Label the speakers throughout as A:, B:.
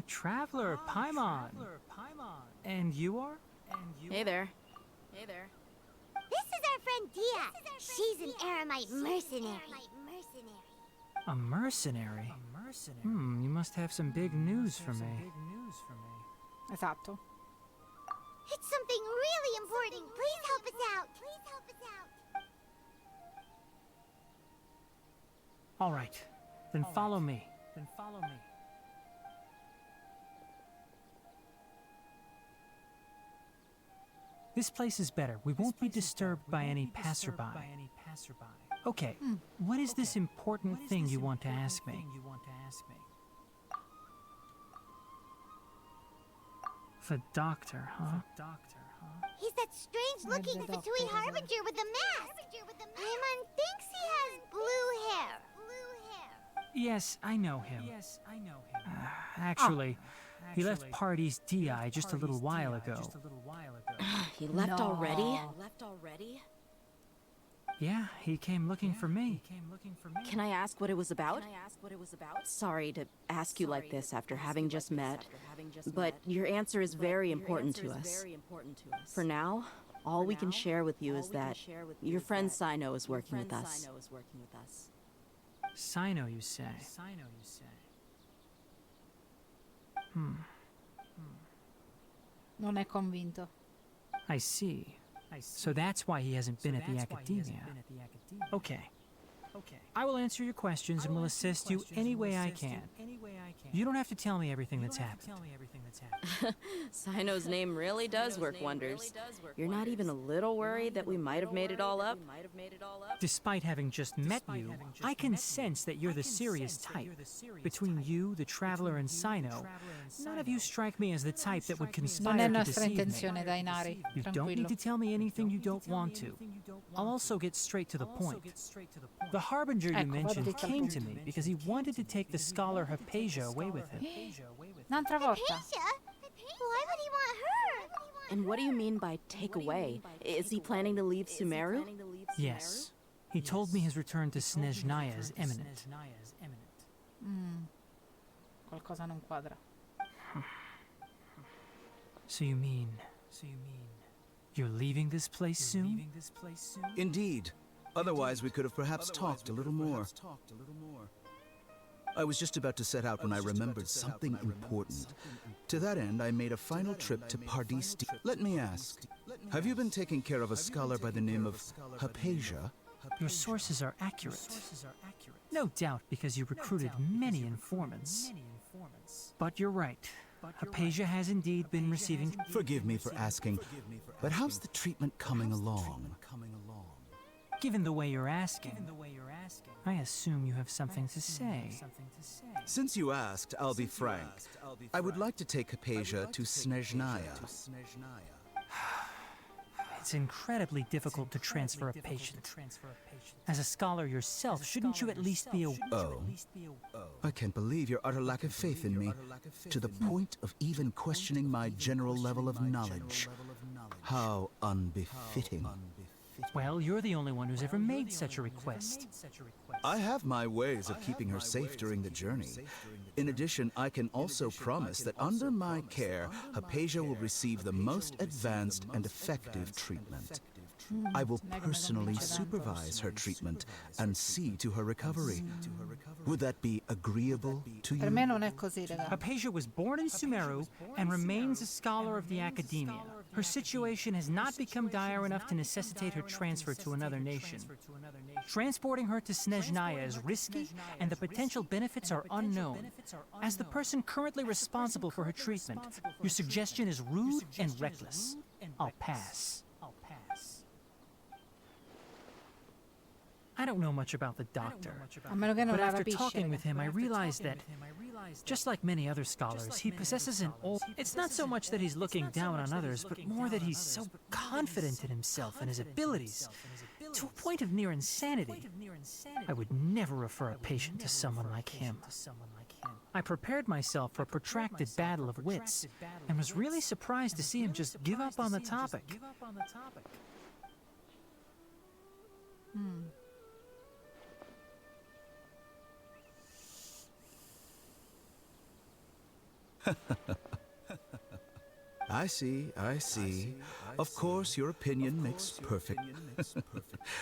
A: Traveler Paimon. And you are?
B: Hey there. Hey there.
C: This is our friend Dia. She's an Aramite mercenary.
A: A mercenary? You must have some big news for me.
D: Esatto.
C: It's something really important. Please help us out.
A: All right, then follow me. This place is better. We won't be disturbed by any passerby. Okay, what is this important thing you want to ask me? The doctor, huh?
C: He's that strange-looking Fatui Harbinger with the mask. Paimon thinks he has blue hair.
A: Yes, I know him. Actually, he left Party's DI just a little while ago.
B: He left already?
A: Yeah, he came looking for me.
B: Can I ask what it was about? Sorry to ask you like this after having just met, but your answer is very important to us. For now, all we can share with you is that your friend Sino is working with us.
A: Sino, you say?
D: Non è convinto.
A: I see. So that's why he hasn't been at the academia. Okay. I will answer your questions and will assist you any way I can. You don't have to tell me everything that's happened.
B: Sino's name really does work wonders. You're not even a little worried that we might have made it all up?
A: Despite having just met you, I can sense that you're the serious type. Between you, the Traveler, and Sino, none of you strike me as the type that would
D: Non è
A: conspire to
D: nostra
A: deceive me.
D: intenzione, Dainari.
A: You don't need
D: Tranquillo.
A: to tell me anything you don't want to. I'll also get straight to the point. The Harbinger you
D: Ecco, vado
A: mentioned
D: dritto al
A: came
D: punto.
A: to me because he wanted to take the scholar Hypatia away with him.
D: Un'altra volta.
C: Hypatia? Why would he want her?
B: And what do you mean by take away? Is he planning to leave Sumeru?
A: Yes. He told me his return to Snezhnaya is imminent.
D: Qualcosa non quadra.
A: So you mean you're leaving this place soon?
E: Indeed. Otherwise, we could have perhaps talked a little more. I was just about to set out when I remembered something important. To that end, I made a final trip to Pardis. Let me ask, have you been taking care of a scholar by the name of Hypatia?
A: Your sources are accurate. No doubt because you recruited many informants. But you're right. Hypatia has indeed been receiving...
E: Forgive me for asking, but how's the treatment coming along?
A: Given the way you're asking, I assume you have something to say.
E: Since you asked, I'll be frank. I would like to take Hypatia to Snezhnaya.
A: It's incredibly difficult to transfer a patient. As a scholar yourself, shouldn't you at least be aware?
E: Oh. I can't believe your utter lack of faith in me, to the point of even questioning my general level of knowledge. How unbefitting.
A: Well, you're the only one who's ever made such a request.
E: I have my ways of keeping her safe during the journey. In addition, I can also promise that under my care, Hypatia will receive the most advanced and effective treatment. I will personally supervise her treatment and see to her recovery. Would that be agreeable to
D: Per me
E: you?
D: non è così, raga.
A: Hypatia was born in Sumeru and remains a scholar of the academia. Her situation has not become dire enough to necessitate her transfer to another nation. Transporting her to Snezhnaya is risky, and the potential benefits are unknown. As the person currently responsible for her treatment, your suggestion is rude and reckless. I'll pass. I don't know much about the doctor,
D: A meno che non
A: but
D: la
A: after
D: rapisce,
A: talking
D: raga.
A: with him, I realized that, just like many other scholars, he possesses an old... It's not so much that he's looking down on others, but more that he's so confident in himself and his abilities, to a point of near insanity. I would never refer a patient to someone like him. I prepared myself for a protracted battle of wits, and was really surprised to see him just give up on the topic.
E: I see, I see. Of course, your opinion makes perfect.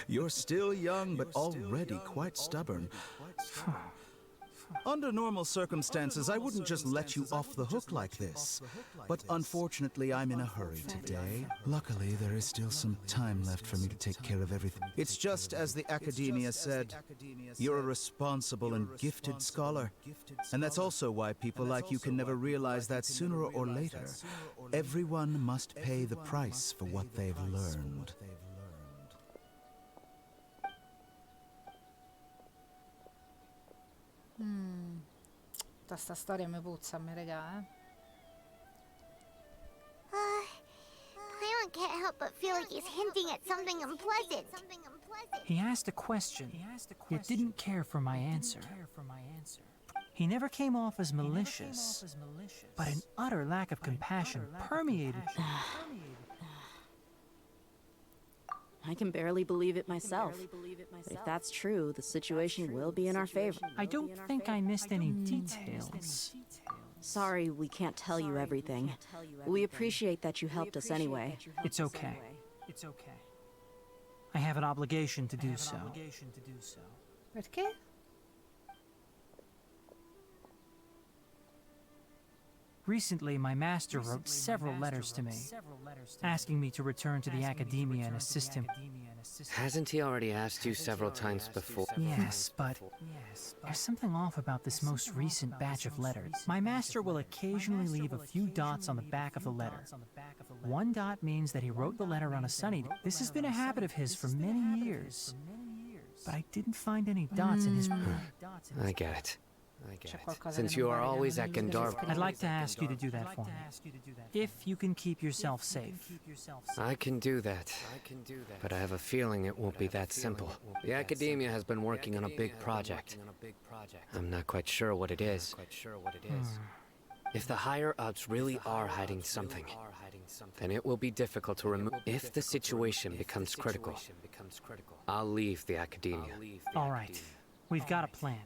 E: You're still young, but already quite stubborn. Under normal circumstances, I wouldn't just let you off the hook like this. But unfortunately, I'm in a hurry today. Luckily, there is still some time left for me to take care of everything. It's just as the Academia said, you're a responsible and gifted scholar. And that's also why people like you can never realize that sooner or later, everyone must pay the price for what they've learned.
D: Tutta sta storia mi puzza a me, raga,
C: Paimon can't help but feel like he's hinting at something unpleasant.
A: He asked a question, yet didn't care for my answer. He never came off as malicious, but an utter lack of compassion permeated.
B: I can barely believe it myself. But if that's true, the situation will be in our favor.
A: I don't think I missed any details.
B: Sorry, we can't tell you everything. We appreciate that you helped us anyway.
A: It's okay. It's okay. I have an obligation to do so.
D: Perché?
A: Recently, my master wrote several letters to me, asking me to return to the Academia and assist him.
F: Hasn't he already asked you several times before?
A: Yes, but there's something off about this most recent batch of letters. My master will occasionally leave a few dots on the back of the letter. One dot means that he wrote the letter on a sunny day. This has been a habit of his for many years, but I didn't find any dots in his...
F: I get it. Since you are always at Gandharva,
A: I'd like to ask you to do that for me. If you can keep yourself safe.
F: I can do that. But I have a feeling it won't be that simple. The Academia has been working on a big project. I'm not quite sure what it is. If the higher-ups really are hiding something, then it will be difficult to remove. If the situation becomes critical, I'll leave the Academia.
A: All right. We've got a plan.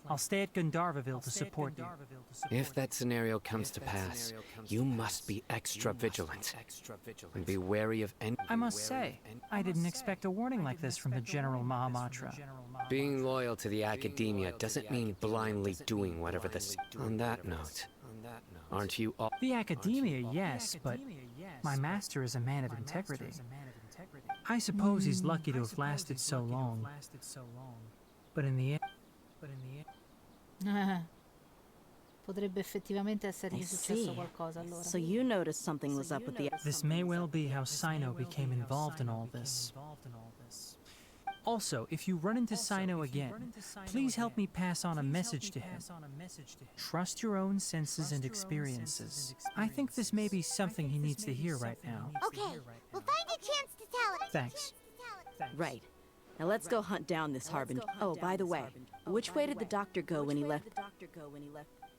A: I'll stay at Gandharvaville to support you.
F: If that scenario comes to pass, you must be extra vigilant. And be wary of any...
A: I must say, I didn't expect a warning like this from the General Mahamatra.
F: Being loyal to the Academia doesn't mean blindly doing whatever the... On that note, aren't you all...
A: The Academia, yes, but my master is a man of integrity. I suppose he's lucky to have lasted so long. But in the end...
D: Potrebbe effettivamente essergli
B: I
D: successo
B: see.
D: qualcosa allora.
B: So you noticed something was up with the...
A: This may well be how Sino became involved in all this. Also, if you run into Sino again, please help me pass on a message to him. Trust your own senses and experiences. I think this may be something he needs to hear right now.
C: Okay, we'll find a chance to tell it.
A: Thanks.
B: Right. Now let's go hunt down this Harbinger. Oh, by the way, which way did the doctor go when he left?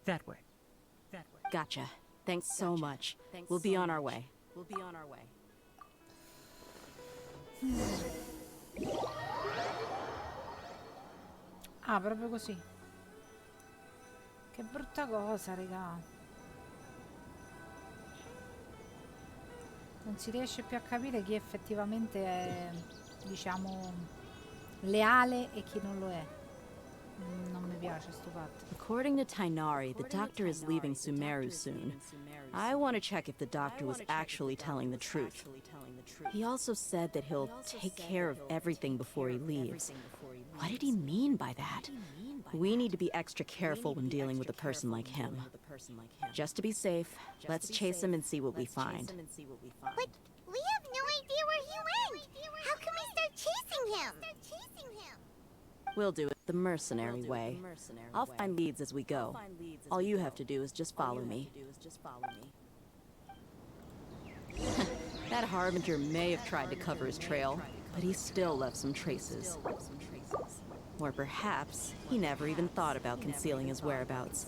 A: That way.
B: Gotcha. Thanks so much. We'll be on our way.
D: Ah, proprio così. Che brutta cosa, raga. Non si riesce più a capire chi effettivamente è, diciamo, leale e chi non lo è. Non mi piace sto fatto.
B: According to Tainari, the doctor is leaving Sumeru soon. I want to check if the doctor was actually telling the truth. He also said that he'll take care of everything before he leaves. What did he mean by that? We need to be extra careful when dealing with a person like him. Just to be safe, let's chase him and see what we find.
C: But we have no idea where he went. How can we start chasing him?
B: We'll do it the mercenary way. I'll find leads as we go. All you have to do is just follow me. That Harbinger may have tried to cover his trail, but he still left some traces. Or perhaps he never even thought about concealing his whereabouts.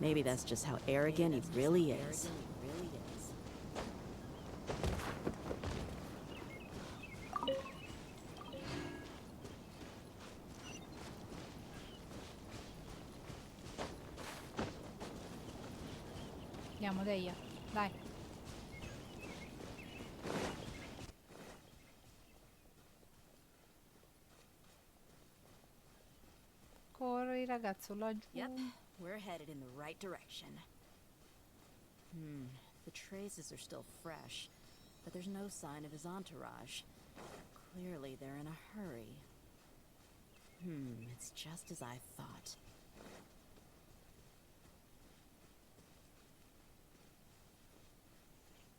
B: Maybe that's just how arrogant he really is.
D: Andiamo, Deia. Dai. Corri, ragazzo, laggiù.
B: Yep, we're headed in the right direction. The traces are still fresh, but there's no sign of his entourage. Clearly, they're in a hurry. It's just as I thought.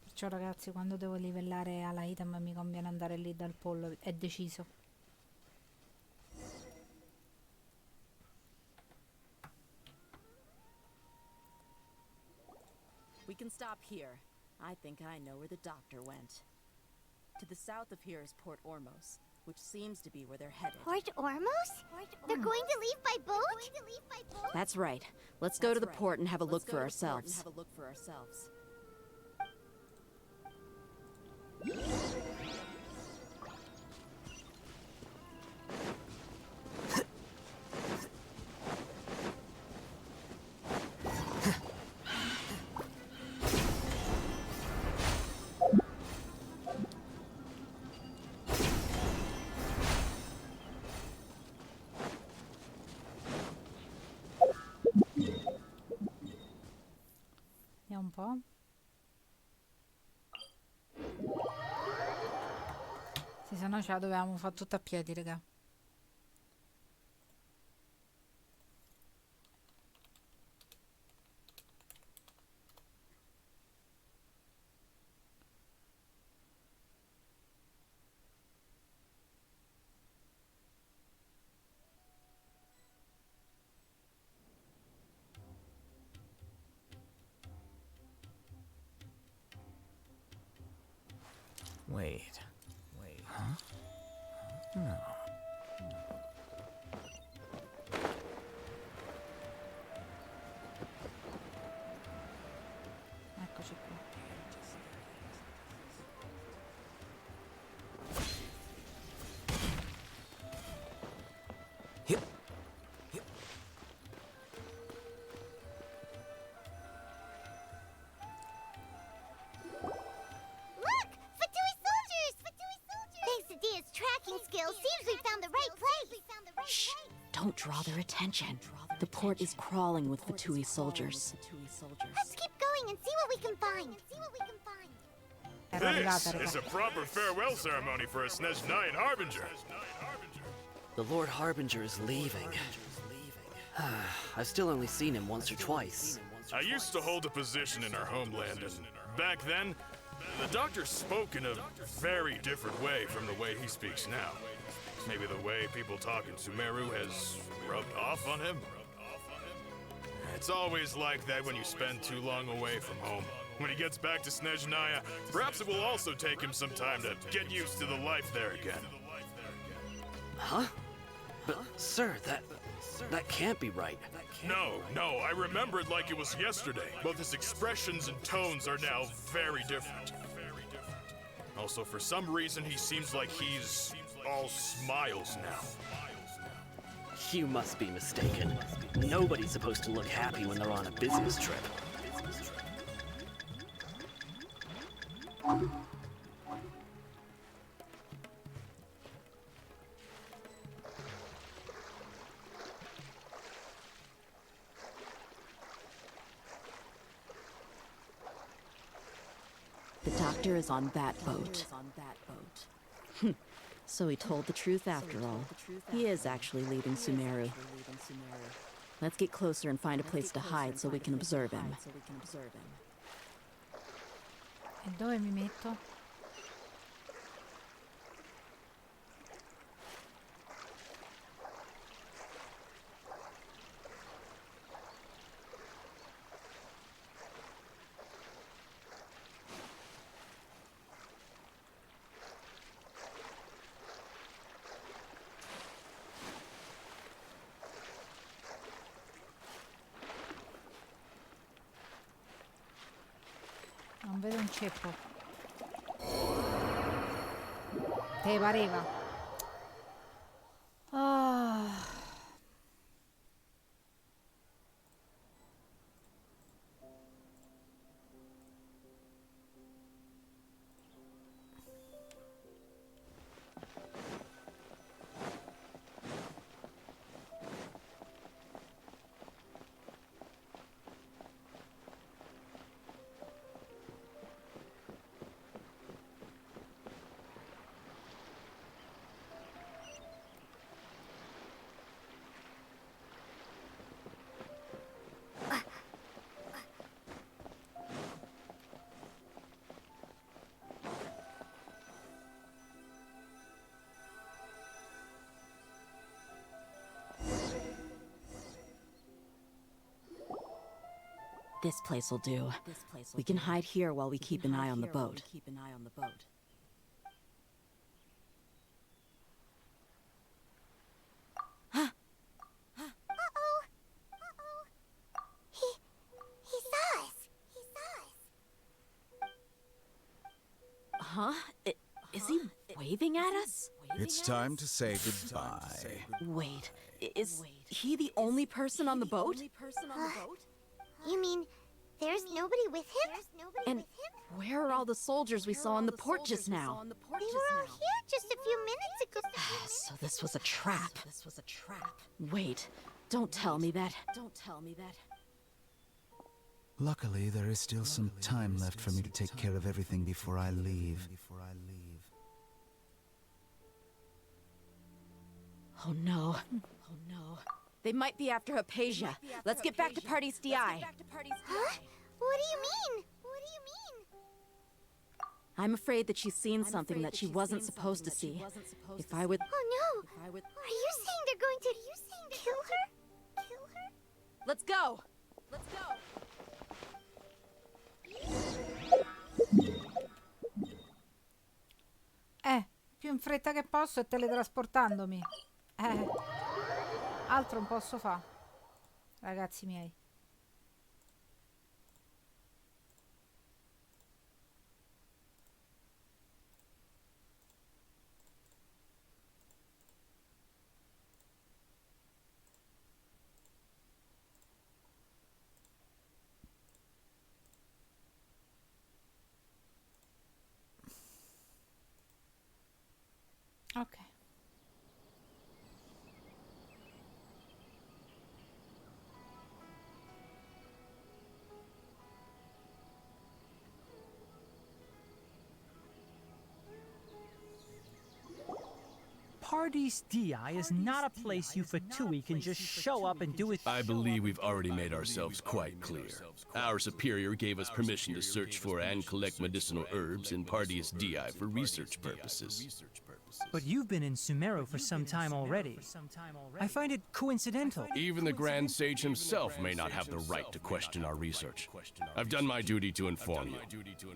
D: Perciò, ragazzi, quando devo livellare alla item mi conviene andare lì dal pollo, è deciso.
B: We can stop here. I think I know where the doctor went. To the south of here is Port Ormos, which seems to be where they're headed.
C: Port Ormos? They're going to leave by boat?
B: That's right. Let's go to the port and have a look for ourselves.
D: Vediamo un po'. Sì, se no ce la dovevamo fare tutta a piedi, raga.
G: Wait. Huh? No.
D: Eccoci qua.
C: Look! Fatui soldiers! Thanks to Dia's tracking skills, seems we found the right place.
B: Shh! Don't draw their attention. The port is crawling with Fatui soldiers.
C: Let's keep going and see what we can find.
D: Era arrivata,
H: This is
D: raga.
H: a proper farewell ceremony for a Snezhnayan Harbinger.
I: The Lord Harbinger is leaving. I've still only seen him once or twice.
H: I used to hold a position in our homeland, and back then, the doctor spoke in a very different way from the way he speaks now. Maybe the way people talk in Sumeru has rubbed off on him? It's always like that when you spend too long away from home. When he gets back to Snezhnaya, perhaps it will also take him some time to get used to the life there again.
I: Huh? But, sir, that can't be right.
H: No, I remember it like it was yesterday. Both his expressions and tones are now very different. Also, for some reason, he seems like he's all smiles now.
I: You must be mistaken. Nobody's supposed to look happy when they're on a business trip.
B: The doctor is on that boat. So he told the truth after all. He is actually leaving Sumeru. Let's get closer and find a place to hide so we can observe him.
D: E dove mi metto? Non vedo un ceppo. Te pareva? Ah.
B: This place will do. We can hide here while we keep an eye on the boat.
C: He saw us.
B: Huh? Is he waving at us?
E: It's time to say goodbye.
B: Wait, is he the only person on the boat?
C: You mean there's nobody with him?
B: And where are all the soldiers we saw on the port just now?
C: They were all here just a few minutes ago.
B: So this was a trap. Wait, don't tell me that.
E: Luckily, there is still some time left for me to take care of everything before I leave.
B: Oh no. They might be after Hypatia. Let's get back to Party's DI.
C: Huh? What do you mean?
B: I'm afraid that she's seen something that she wasn't supposed to see. If I would...
C: Oh no! Are you saying they're going to kill her?
B: Let's go!
D: Più in fretta che posso e teletrasportandomi. Altro non posso fare, ragazzi miei. Ok.
A: Party's DI is not a place you Fatui can just show up and do it.
J: I believe we've already made ourselves quite clear. Our superior gave us permission to search for and collect medicinal herbs in Party's DI for research purposes.
A: But you've been in Sumeru for some time already. I find it coincidental.
J: Even the Grand Sage himself may not have the right to question our research. I've done my duty to inform you.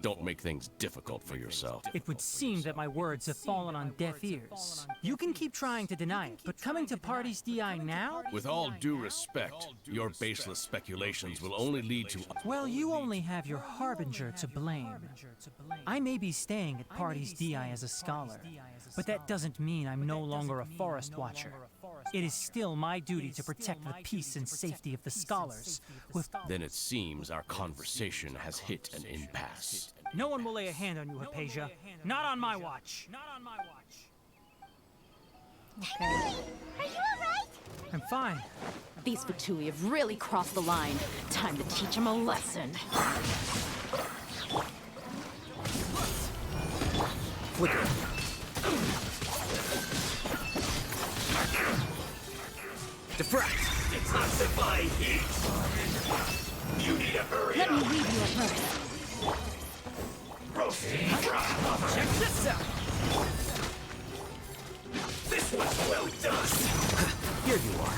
J: Don't make things difficult for yourself.
A: It would seem that my words have fallen on deaf ears. You can keep trying to deny it, but coming to Party's DI now?
J: With all due respect, your baseless speculations will only lead to...
A: Well, you only have your Harbinger to blame. I may be staying at Party's DI as a scholar, but that doesn't mean I'm no longer a forest watcher. It is still my duty to protect the peace and safety of the scholars.
J: Then it seems our conversation has hit an impasse.
A: No one will lay a hand on you, Hypatia. Not on my watch.
D: Ok.
C: Are you alright?
A: I'm fine.
B: These Fatui have really crossed the line. Time to teach them a lesson.
F: Flicker. Defract!
K: Detoxify heat! You need to hurry
B: Let
K: up!
B: me leave you at first.
K: Roasting!
A: Check this out!
K: This was well done!
F: Here you are.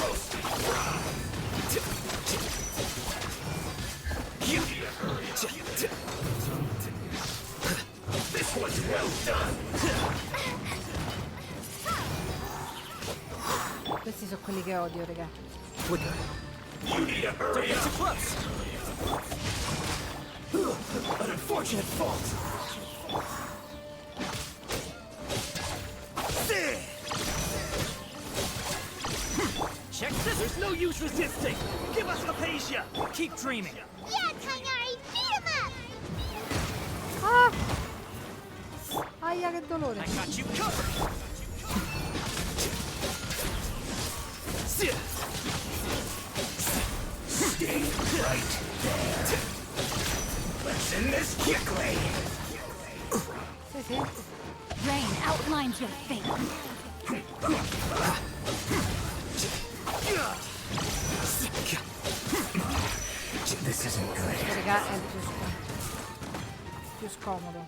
K: Roasting! You need to hurry up! This was well done!
D: Questi sono quelli che odio, raga.
F: Flicker.
K: You need to hurry up!
F: Close.
K: An unfortunate fault!
A: Check this! There's no use resisting! Give us Hypatia! Keep dreaming!
C: Yeah, Tainari, beat him up!
D: Ah! Aia, che dolore.
A: I got you covered!
K: Stay right there! Let's end this quickly!
D: Sì, sì.
C: Rain outlines your fate.
K: This isn't good.
D: Raga, è più scomodo.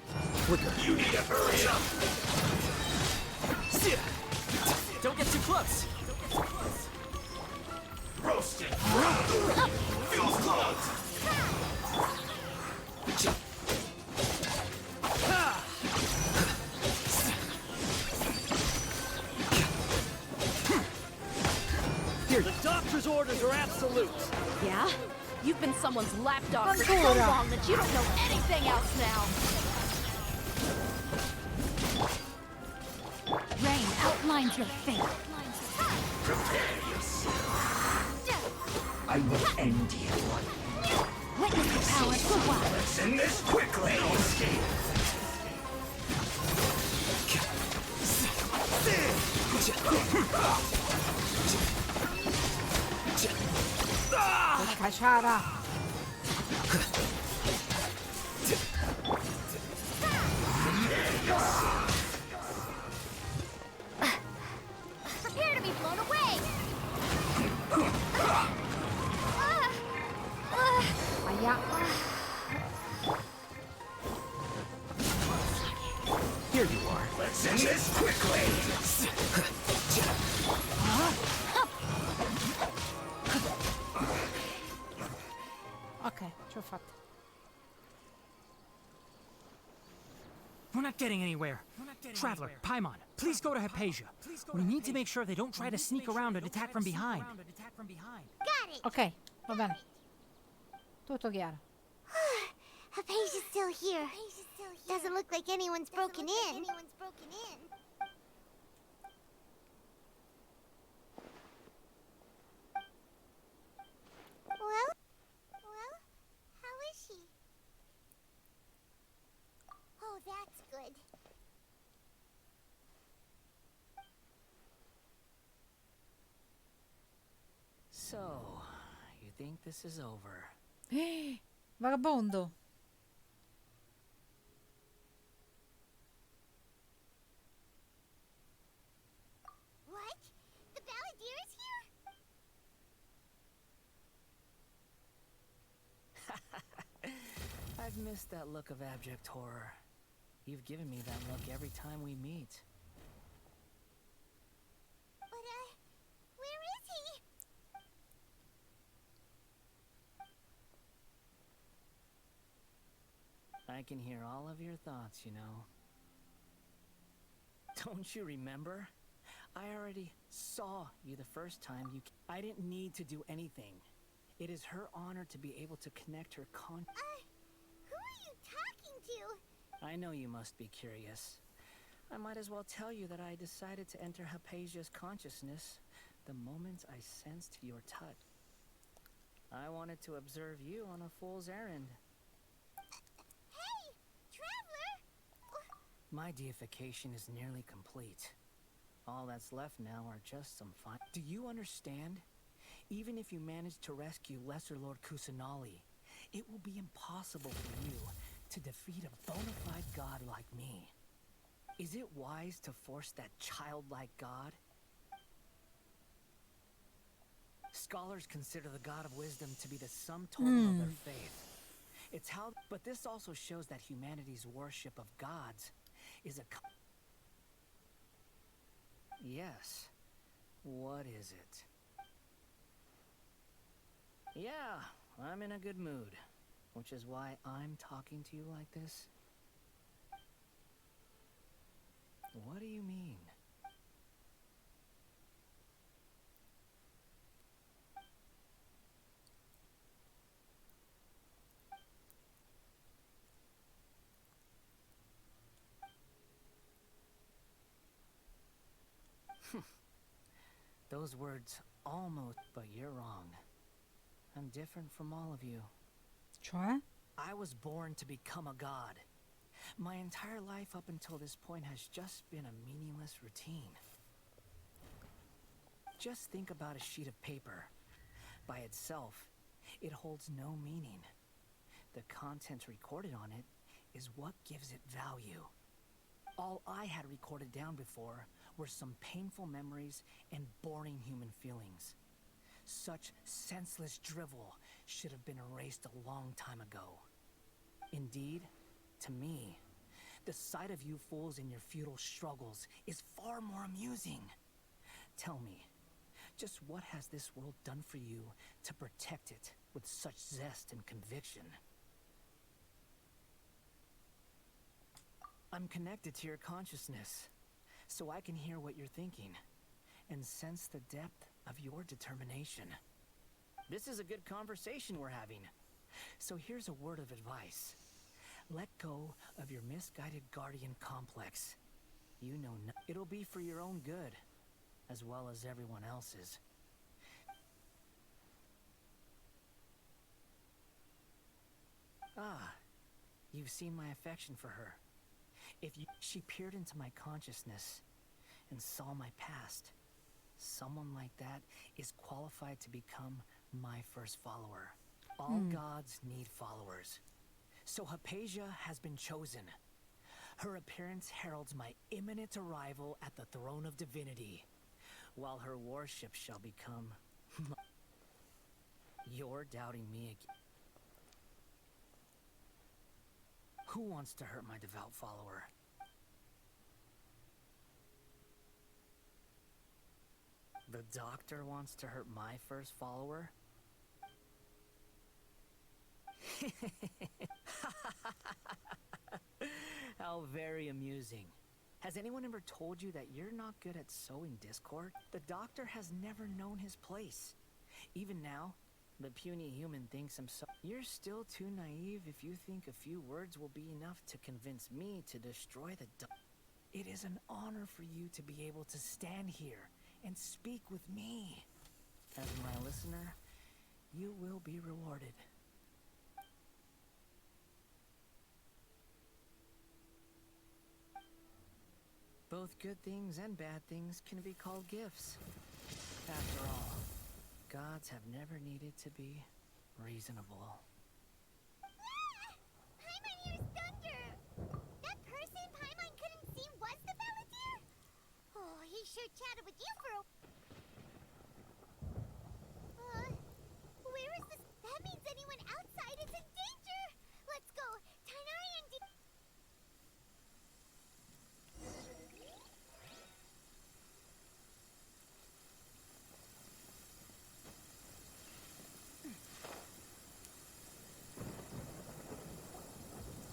K: You need to hurry up!
A: Don't get too close!
K: Roasted! Feels close.
I: Here, the doctor's orders are absolute.
B: Yeah? You've been someone's lapdog for so
D: Ancora.
B: long that you don't know anything else now.
L: Rain outlines your fate.
K: Prepare yourself. I will end you.
L: Witness the power of the wild.
K: Let's end this quickly. No escape.
D: Cacciara.
C: Prepare to be blown away!
D: Aia.
I: Here you are.
K: Let's end this quickly.
D: Ok, ce l'ho fatta.
A: We're not getting anywhere. Traveler, Paimon, please go to Hypatia. We need to make sure they don't try to sneak around and attack from behind.
C: Got it!
D: Ok, va bene. Tutto chiaro.
C: Hypatia's still here. Doesn't look like anyone's broken in. Well, how is she? Oh, that's good.
I: So, you think this is over?
D: Vagabondo.
C: What? The Balladeer is here?
I: I've missed that look of abject horror. You've given me that look every time we meet.
C: But, where is he?
I: I can hear all of your thoughts, you know. Don't you remember? I already saw you the first time you... I didn't need to do anything. It is her honor to be able to connect her
C: Who are you talking to?
I: I know you must be curious. I might as well tell you that I decided to enter Hypatia's consciousness the moment I sensed your touch. I wanted to observe you on a fool's errand.
C: Hey, Traveler!
I: My deification is nearly complete. All that's left now are just some fine... Do you understand? Even if you manage to rescue Lesser Lord Kusanali, it will be impossible for you to defeat a bona fide god like me. Is it wise to force that childlike god? Scholars consider the god of wisdom to be the sum total of their faith. It's how... But this also shows that humanity's worship of gods is a... Yes. What is it? Yeah, I'm in a good mood, which is why I'm talking to you like this. What do you mean? Those words almost, but you're wrong. I'm different from all of you.
D: Cioè?
I: I was born to become a god. My entire life up until this point has just been a meaningless routine. Just think about a sheet of paper. By itself, it holds no meaning. The content recorded on it is what gives it value. All I had recorded down before were some painful memories and boring human feelings. Such senseless drivel should have been erased a long time ago. Indeed, to me, the sight of you fools in your futile struggles is far more amusing. Tell me, Just what has this world done for you to protect it with such zest and conviction? I'm connected to your consciousness, so I can hear what you're thinking and sense the depth of your determination. This is a good conversation we're having. So here's a word of advice. Let go of your misguided guardian complex. You know, it'll be for your own good, as well as everyone else's. Ah, you've seen my affection for her. She peered into my consciousness and saw my past. Someone like that is qualified to become my first follower. All gods need followers. So Hypatia has been chosen. Her appearance heralds my imminent arrival at the throne of divinity, while her worship shall become You're doubting me again. Who wants to hurt my devout follower? The doctor wants to hurt my first follower? How very amusing. Has anyone ever told you that you're not good at sowing discord? The doctor has never known his place. Even now, the puny human thinks I'm so... You're still too naive if you think a few words will be enough to convince me to destroy the It is an honor for you to be able to stand here and speak with me. As my listener, you will be rewarded. Both good things and bad things can be called gifts. After all, gods have never needed to be reasonable.
C: Paimon hears thunder! That person Paimon couldn't see was the Balladeer? Oh, he sure chatted with you for a... where is this? That means anyone outside is in danger! Let's go! Tighnari and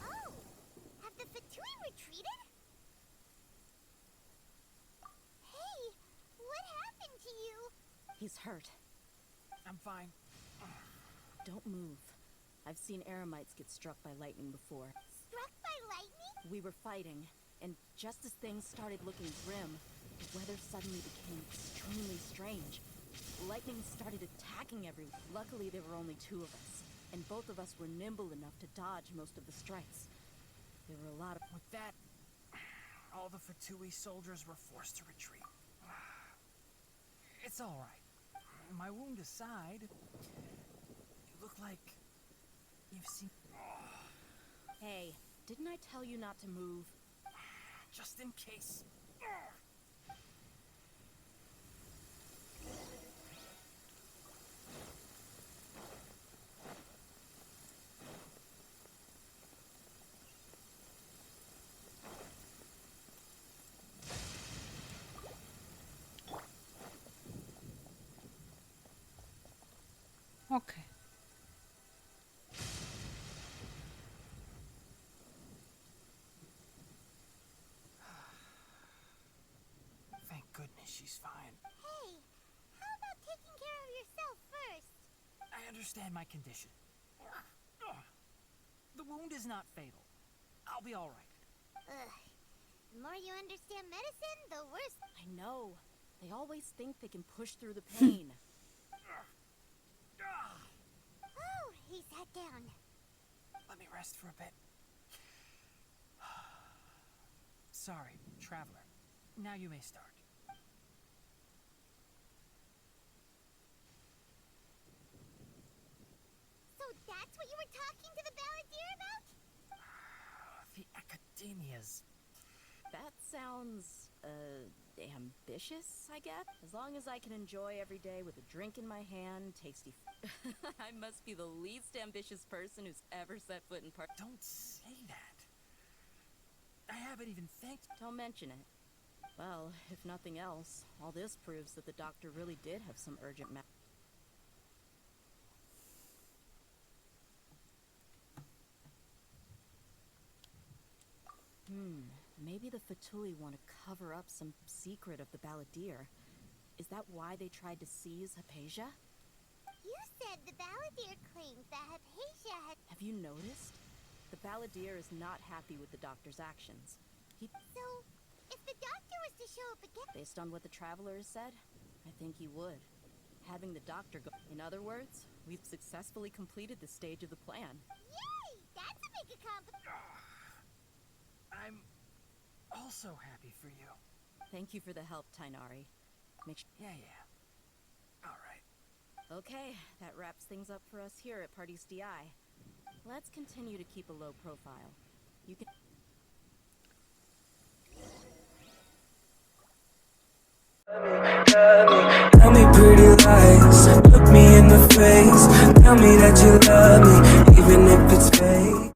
C: Oh! Have the Fatui retreated? Hey! What happened to you?
B: He's hurt.
I: I'm fine.
B: Don't move. I've seen Eremites get struck by lightning before.
C: Struck by lightning?
B: We were fighting, and just as things started looking grim, the weather suddenly became extremely strange. Lightning started attacking everyone. Luckily, there were only two of us, and both of us were nimble enough to dodge most of the strikes. There were a lot of...
I: With that, all the Fatui soldiers were forced to retreat. It's all right. My wound aside, you look like you've seen...
B: Hey, didn't I tell you not to move?
I: Just in case.
D: Ok.
I: Thank goodness she's fine.
C: Hey, how about taking care of yourself first?
I: I understand my condition. The wound is not fatal. I'll be all right.
C: Ugh. The more you understand medicine, the worse.
B: I know. They always think they can push through the pain.
C: Oh, he sat down.
I: Let me rest for a bit. Sorry, traveler. Now you may start.
C: So that's what you were talking to the Balladeer about?
I: The academias.
B: That sounds, ambitious, I guess? As long as I can enjoy every day with a drink in my hand, tasty I must be the least ambitious person who's ever set foot in
I: Don't say that. I haven't even thanked...
B: Don't mention it. Well, if nothing else, all this proves that the doctor really did have some urgent maybe the Fatui want to cover up some secret of the Balladeer. Is that why they tried to seize Hypatia?
C: You said the Balladeer claimed that Hypatia had...
B: Have you noticed? The Balladeer is not happy with the doctor's actions.
C: So, if the doctor was to show up again...
B: Based on what the Traveler has said, I think he would. Having the doctor go... In other words, we've successfully completed this stage of the plan.
C: Yay! That's a big accomplishment.
I: I'm also happy for you.
B: Thank you for the help, Tainari.
I: Yeah. All right.
B: Okay, that wraps things up for us here at Parties DI. Let's continue to keep a low profile. You can...
M: Tell me pretty lies, look me in the face. Tell me that you love me, even if it's fake.